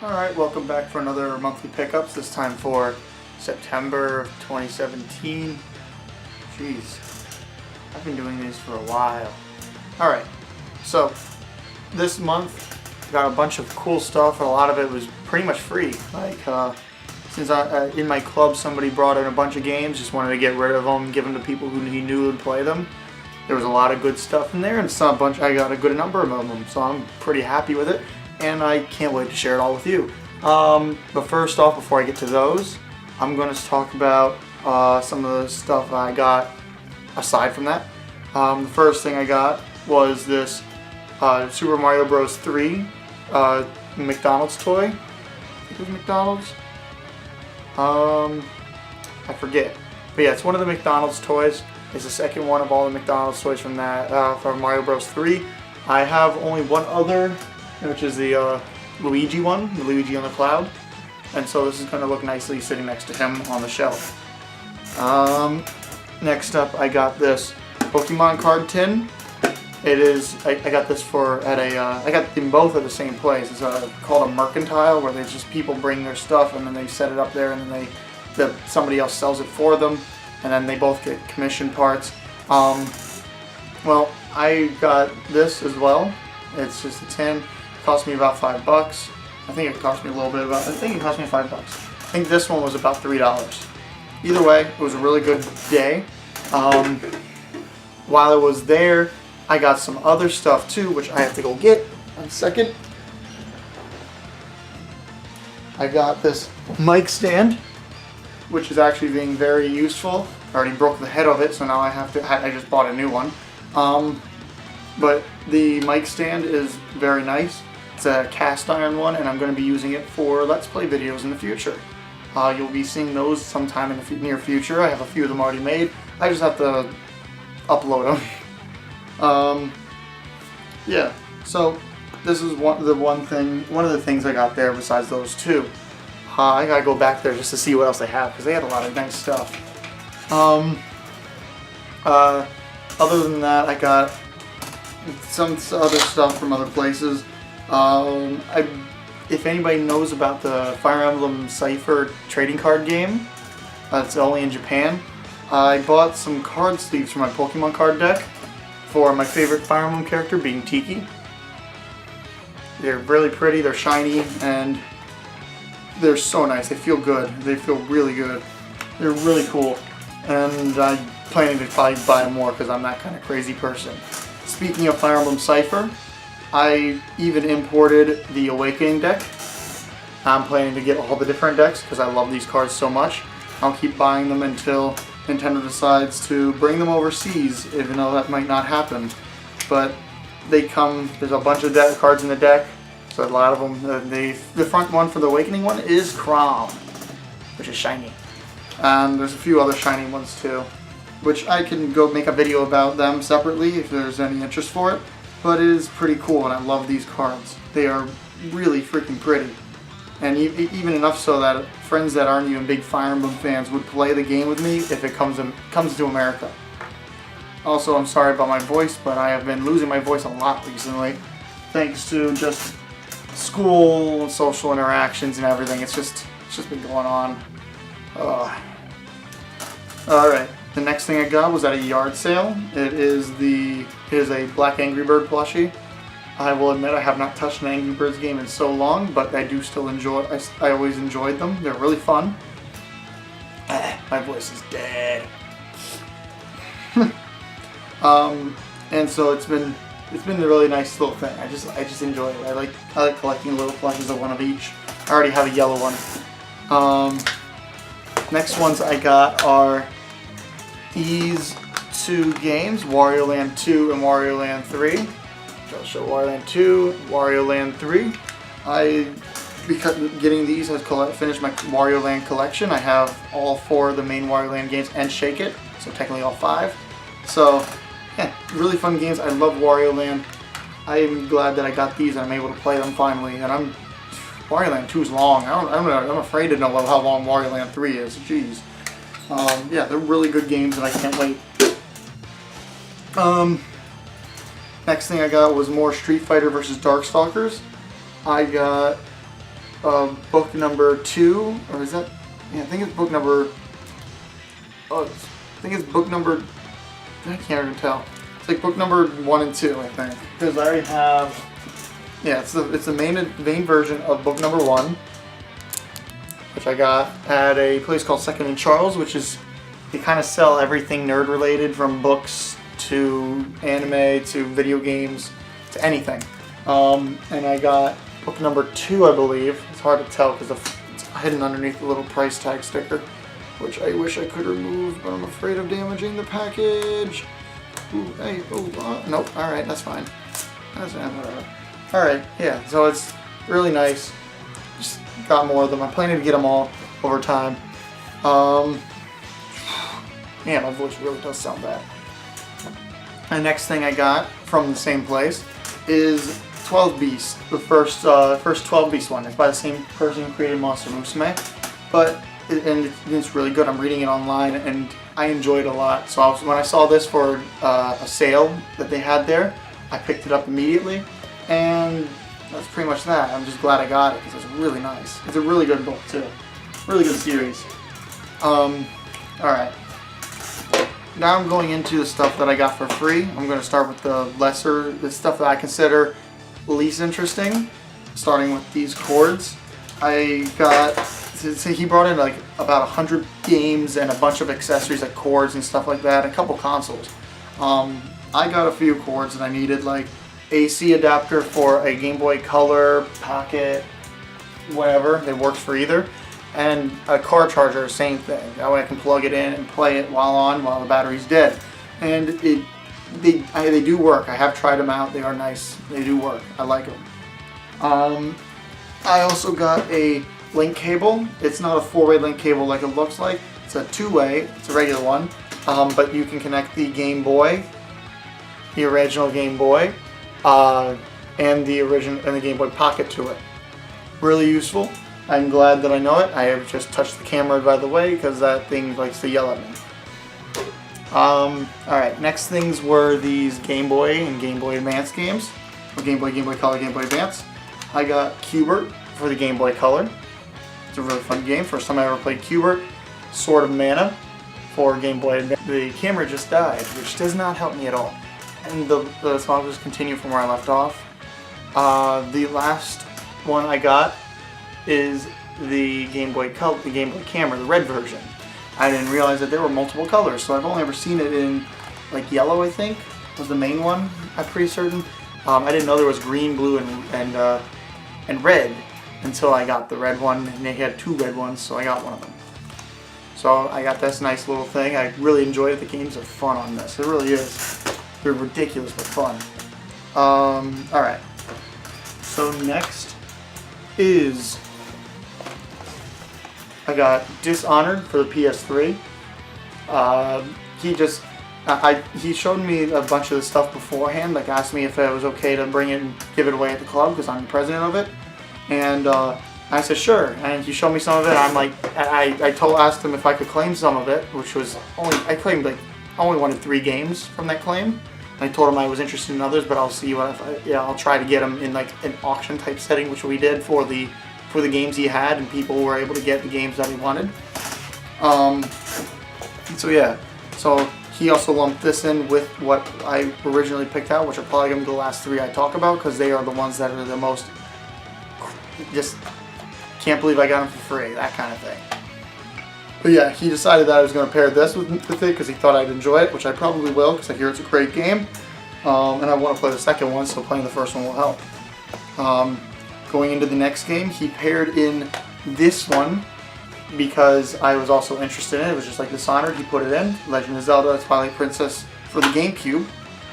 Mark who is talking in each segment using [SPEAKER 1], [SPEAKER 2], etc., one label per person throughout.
[SPEAKER 1] Alright, welcome back for another monthly pickups, this time for September of 2017. Jeez, I've been doing these for a while. Alright, so this month I got a bunch of cool stuff, and a lot of it was pretty much free. Like, since in my club somebody brought in a bunch of games, just wanted to get rid of them, give them to people who he knew would play them. There was a lot of good stuff in there, and I got a good number of them, so I'm pretty happy with it. And I can't wait to share it all with you. But first off, before I get to those, I'm going to talk about some of the stuff I got aside from that. The first thing I got was this Super Mario Bros. 3 McDonald's toy. I think it was McDonald's. I forget. But yeah, it's one of the McDonald's toys. It's the second one of all the McDonald's toys from that from Mario Bros. 3. I have only one other, which is the Luigi one, the Luigi on the cloud. And so this is going to look nicely sitting next to him on the shelf. Next up, I got this Pokemon card tin. It is, I got this I got them both at the same place. It's called a mercantile, where there's just people bring their stuff and then they set it up there, and then somebody else sells it for them, and then they both get commission parts. Well, I got this as well. It's just a tin. Cost me about $5. I think it cost me a little bit I think it cost me $5. I think this one was about $3. Either way, it was a really good day. While I was there, I got some other stuff too, which I have to go get. 1 second. I got this mic stand, which is actually being very useful. I already broke the head of it, so now I just bought a new one. But the mic stand is very nice. It's a cast iron one, and I'm going to be using it for Let's Play videos in the future. You'll be seeing those sometime in the near future. I have a few of them already made. I just have to upload them. Yeah, so this is one of the things I got there besides those two. I gotta go back there just to see what else they have, because they had a lot of nice stuff. Other than that, I got some other stuff from other places. If anybody knows about the Fire Emblem Cypher trading card game, it's only in Japan. I bought some card sleeves for my Pokemon card deck for my favorite Fire Emblem character, being Tiki. They're really pretty, they're shiny, and they're so nice. They feel good. They feel really good. They're really cool. And I'm planning to probably buy more because I'm that kind of crazy person. Speaking of Fire Emblem Cypher, I even imported the Awakening deck. I'm planning to get all the different decks because I love these cards so much. I'll keep buying them until Nintendo decides to bring them overseas, even though that might not happen. But they come, there's a bunch of cards in the deck, so a lot of them, the front one for the Awakening one is Chrom, which is shiny. And there's a few other shiny ones too, which I can go make a video about them separately if there's any interest for it. But it is pretty cool, and I love these cards. They are really freaking pretty. And even enough so that friends that aren't even big Fire Emblem fans would play the game with me if it comes to America. Also, I'm sorry about my voice, but I have been losing my voice a lot recently, thanks to just school and social interactions and everything. It's just been going on. Alright, the next thing I got was at a yard sale. It is a Black Angry Bird plushie. I will admit I have not touched an Angry Birds game in so long, but I do still enjoy. I always enjoyed them. They're really fun. My voice is dead. And so it's been a really nice little thing. I just enjoy it. I like collecting little plushes of one of each. I already have a yellow one. Next ones I got are these two games, Wario Land 2 and Wario Land 3. I'll show Wario Land 2, Wario Land 3. Because getting these has finished my Wario Land collection. I have all 4 of the main Wario Land games and Shake It, so technically all 5. So, yeah, really fun games. I love Wario Land. I am glad that I got these and I'm able to play them finally. And Wario Land 2 is long. I'm afraid to know how long Wario Land 3 is. Jeez. Yeah, they're really good games and I can't wait. Next thing I got was more Street Fighter vs. Darkstalkers. I got book number 2, or is that? Yeah, I think it's book number. Oh, I think it's book number. I can't even tell. It's like book number 1 and 2, I think, because I already have. Yeah, it's the main version of book number 1, which I got at a place called Second and Charles, which is they kind of sell everything nerd related, from books to anime to video games to anything. And I got book number 2, I believe. It's hard to tell because it's hidden underneath the little price tag sticker, which I wish I could remove, but I'm afraid of damaging the package. Ooh, hey, nope, alright, that's fine. Alright, yeah, so it's really nice. Just got more of them. I'm planning to get them all over time. Man, my voice really does sound bad. The next thing I got from the same place is 12 Beast, the first 12 Beast one. It's by the same person who created Monster Musume, but it's really good. I'm reading it online and I enjoyed it a lot. So when I saw this for a sale that they had there, I picked it up immediately, and that's pretty much that. I'm just glad I got it because it's really nice. It's a really good book too, really good series. All right. Now I'm going into the stuff that I got for free. I'm going to start with the stuff that I consider least interesting, starting with these cords. I got, so he brought in like about 100 games and a bunch of accessories like cords and stuff like that, and a couple consoles. I got a few cords that I needed, like AC adapter for a Game Boy Color, Pocket, whatever, it works for either. And a car charger, same thing. That way I can plug it in and play it while the battery's dead. And they do work. I have tried them out. They are nice. They do work. I like them. I also got a link cable. It's not a 4-way link cable like it looks like. It's a 2-way. It's a regular one. But you can connect the Game Boy, the original Game Boy, and the Game Boy Pocket to it. Really useful. I'm glad that I know it. I have just touched the camera by the way because that thing likes to yell at me. Alright, next things were these Game Boy and Game Boy Advance games. Game Boy Color, Game Boy Advance. I got Q*bert for the Game Boy Color. It's a really fun game. First time I ever played Q*bert. Sword of Mana for Game Boy Advance. The camera just died, which does not help me at all. And so I'll just continue from where I left off. The last one I got is the Game Boy Camera, the red version. I didn't realize that there were multiple colors, so I've only ever seen it in like yellow, I think, was the main one, I'm pretty certain. I didn't know there was green, blue, and red until I got the red one, and they had 2 red ones, so I got one of them. So I got this nice little thing. I really enjoyed it. The games are fun on this. It really is. They're ridiculous but fun. Alright. So next is I got Dishonored for the PS3. He showed me a bunch of the stuff beforehand, like asked me if it was okay to bring it and give it away at the club because I'm the president of it. And I said sure, and he showed me some of it. I'm like, asked him if I could claim some of it, which was I only wanted 3 games from that claim. And I told him I was interested in others, but I'll see I'll try to get them in like an auction type setting, which we did for the games he had, and people were able to get the games that he wanted. So yeah, so he also lumped this in with what I originally picked out, which are probably going to be the last 3 I talk about, because they are the ones that are the most, just can't believe I got them for free, that kind of thing. But yeah, he decided that I was going to pair this with it because he thought I'd enjoy it, which I probably will because I hear it's a great game. And I want to play the second one, so playing the first one will help. Going into the next game, he paired in this one because I was also interested in it. It was just like Dishonored, he put it in. Legend of Zelda Twilight Princess for the GameCube.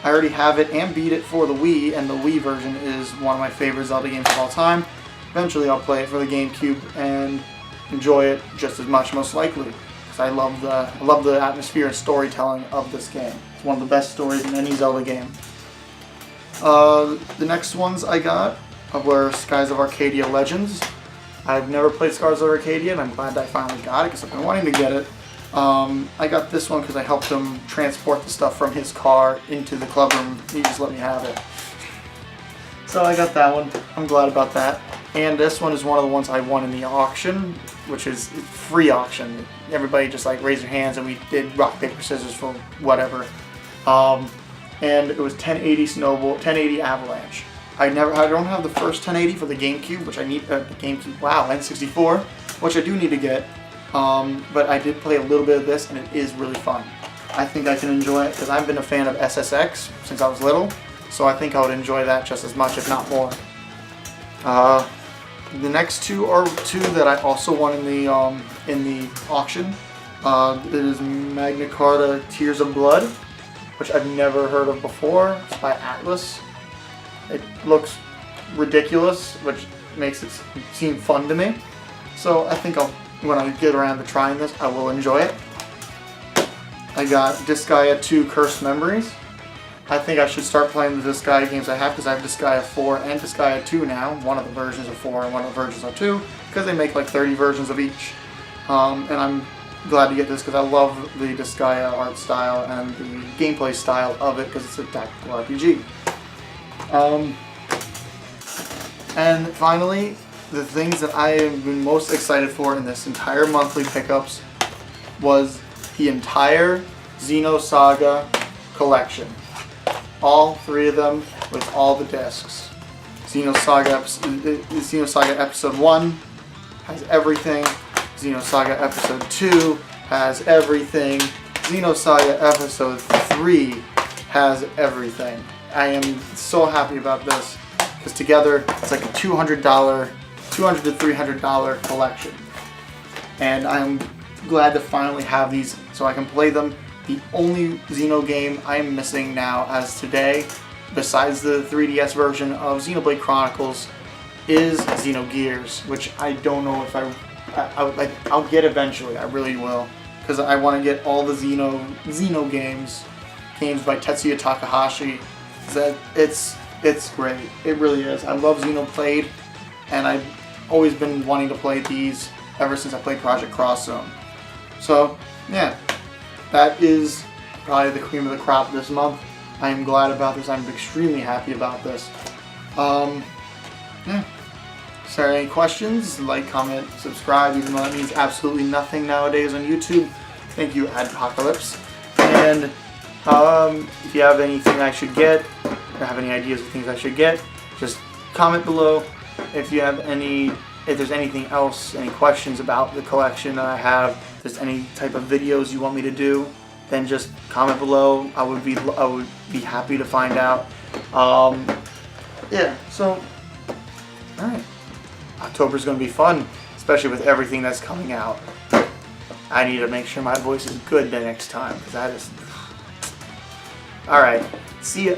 [SPEAKER 1] I already have it and beat it for the Wii, and the Wii version is one of my favorite Zelda games of all time. Eventually I'll play it for the GameCube and enjoy it just as much, most likely, because I love the atmosphere and storytelling of this game. It's one of the best stories in any Zelda game. The next ones I got were Skies of Arcadia Legends. I've never played Skies of Arcadia, and I'm glad I finally got it because I've been wanting to get it. I got this one because I helped him transport the stuff from his car into the club room. He just let me have it. So I got that one. I'm glad about that. And this one is one of the ones I won in the auction, which is free auction. Everybody just like raised their hands and we did rock, paper, scissors for whatever. And it was 1080 Snowball, 1080 Avalanche. I don't have the first 1080 for the GameCube, which I need, the GameCube, wow, N64, which I do need to get. But I did play a little bit of this and it is really fun. I think I can enjoy it because I've been a fan of SSX since I was little. So I think I would enjoy that just as much, if not more. The next two are two that I also won in the auction. It is Magna Carta Tears of Blood, which I've never heard of before. It's by Atlas. It looks ridiculous, which makes it seem fun to me. So I think when I get around to trying this, I will enjoy it. I got Disgaea 2 Cursed Memories. I think I should start playing the Disgaea games I have because I have Disgaea 4 and Disgaea 2 now. One of the versions of 4 and one of the versions of 2 because they make like 30 versions of each. And I'm glad to get this because I love the Disgaea art style and the gameplay style of it because it's a tactical RPG. And finally, the things that I have been most excited for in this entire monthly pickups was the entire Xenosaga collection. All three of them with all the discs. Xenosaga Episode 1 has everything. Xenosaga Episode 2 has everything. Xenosaga Episode 3 has everything. I am so happy about this because together it's like a $200 to $300 collection. And I'm glad to finally have these so I can play them. The only Xeno game I am missing now as today, besides the 3DS version of Xenoblade Chronicles, is Xenogears, which I don't know if I'll get eventually. I really will, because I want to get all the Xeno games by Tetsuya Takahashi. That it's great. It really is. I love Xenoblade, and I've always been wanting to play these ever since I played Project Cross Zone. So yeah. That is probably the cream of the crop this month. I am glad about this. I'm extremely happy about this. Yeah. If there are any questions, like, comment, subscribe, even though that means absolutely nothing nowadays on YouTube. Thank you, Adpocalypse. And if you have anything I should get, or have any ideas of things I should get, just comment below. If you have if there's anything else, any questions about the collection that I have, if there's any type of videos you want me to do, then just comment below. I would be happy to find out. Yeah, so alright. October's gonna be fun, especially with everything that's coming out. I need to make sure my voice is good the next time, because that is... Alright, see ya.